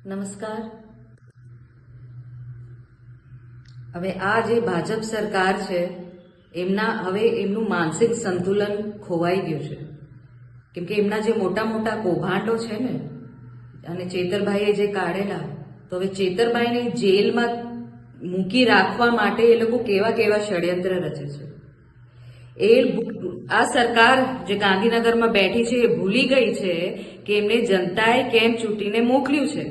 નમસ્કાર. હવે આ જે ભાજપ સરકાર છે એમનું માનસિક સંતુલન ખોવાઈ ગયું છે, કેમ કે એમના જે મોટા મોટા કૌભાંડો છે ને, અને ચેતરભાઈએ જે કાઢેલા, તો હવે ચેતરભાઈને જેલમાં મૂકી રાખવા માટે એ લોકો કેવા કેવા ષડયંત્ર રચે છે. આ સરકાર જે ગાંધીનગરમાં બેઠી છે એ ભૂલી ગઈ છે કે એમને જનતાએ કેમ ચૂંટીને મોકલ્યું છે.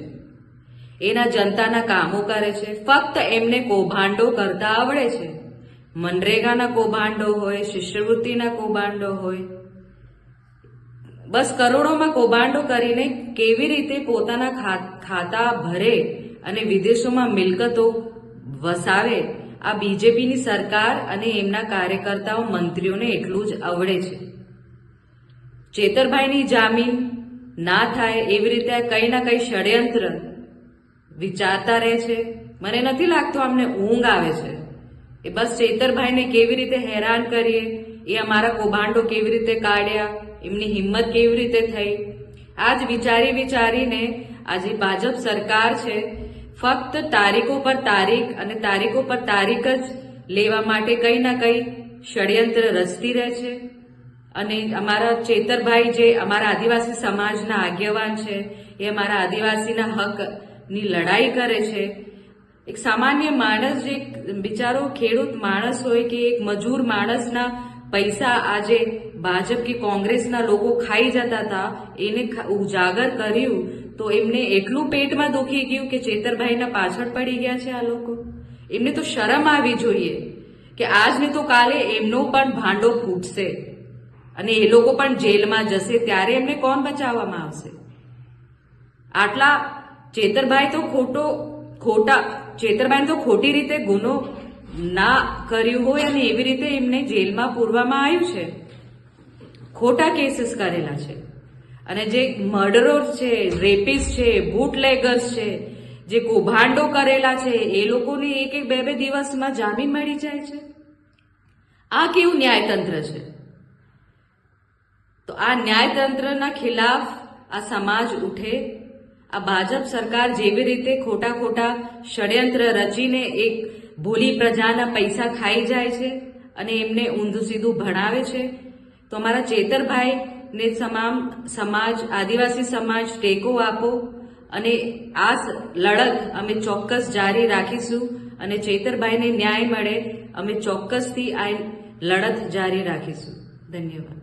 એના જનતાના કામો કરે છે, ફક્ત એમને કૌભાંડો કરતા આવડે છે. મનરેગાના કૌભાંડો હોય, શિષ્યવૃત્તિના કૌભાંડો હોય, બસ કરોડોમાં કૌભાંડો કરીને કેવી રીતે પોતાના ખાતા ભરે અને વિદેશોમાં મિલકતો વસાવે, આ બીજેપીની સરકાર અને એમના કાર્યકર્તાઓ મંત્રીઓને એટલું જ આવડે છે. ચેતરભાઈની જામીન ના થાય એવી રીતે કઈ ના કઈ ષડયંત્ર વિચારતા રહે છે. મને નથી લાગતું અમને ઊંઘ આવે છે. એ બસ ચેતરભાઈને કેવી રીતે હેરાન કરીએ, એ અમારા કૌભાંડો કેવી રીતે કાઢ્યા, એમની હિંમત કેવી રીતે થઈ, આ જ વિચારીને આજે ભાજપ સરકાર છે ફક્ત તારીખો પર તારીખ અને તારીખો પર તારીખ જ લેવા માટે કઈ ના કઈ ષડયંત્ર રચતી રહે છે. અને અમારા ચેતરભાઈ જે અમારા આદિવાસી સમાજના આગેવાન છે, એ અમારા આદિવાસીના હકની લડાઈ કરે છે. એક સામાન્ય માણસ, જે બિચારો ખેડૂત માણસ હોય કે એક મજૂર માણસના પૈસા આજે ભાજપ કે કોંગ્રેસના લોકો ખાઈ જતા હતા, એને ઉજાગર કર્યું તો એમને એટલું પેટમાં દુખી ગયું કે ચેતરભાઈના પાછળ પડી ગયા છે આ લોકો. એમને તો શરમ આવી જોઈએ કે આજને તો કાલે એમનો પણ ભાંડો ફૂટશે અને એ લોકો પણ જેલમાં જશે, ત્યારે એમને કોણ બચાવવામાં આવશે? આટલા ચેતરભાઈ તો ખોટી રીતે ગુનો ના કર્યું હોય અને એવી રીતે એમને જેલમાં પૂરવામાં આવ્યું છે, ખોટા કેસીસ કરેલા છે. અને જે મર્ડરર્સ છે, રેપિસ્ટ છે, બુટલેગર્સ છે, જે કૌભાંડો કરેલા છે, એ લોકોને એક બે દિવસમાં જામીન મળી જાય છે. આ કેવું ન્યાયતંત્ર છે? તો આ ન્યાયતંત્રના ખિલાફ આ સમાજ ઉઠે. આ ભાજપ સરકાર જેવી રીતે ખોટા ષડયંત્ર રચીને એક ભોળી પ્રજાના પૈસા ખાઈ જાય છે અને એમને ઊંધું સીધું ભણાવે છે, તો અમારા ચેતરભાઈને તમામ સમાજ, આદિવાસી સમાજ ટેકો આપો અને આ લડત અમે ચોક્કસ જારી રાખીશું. અને ચેતરભાઈને ન્યાય મળે, અમે ચોક્કસથી આ લડત જારી રાખીશું. ધન્યવાદ.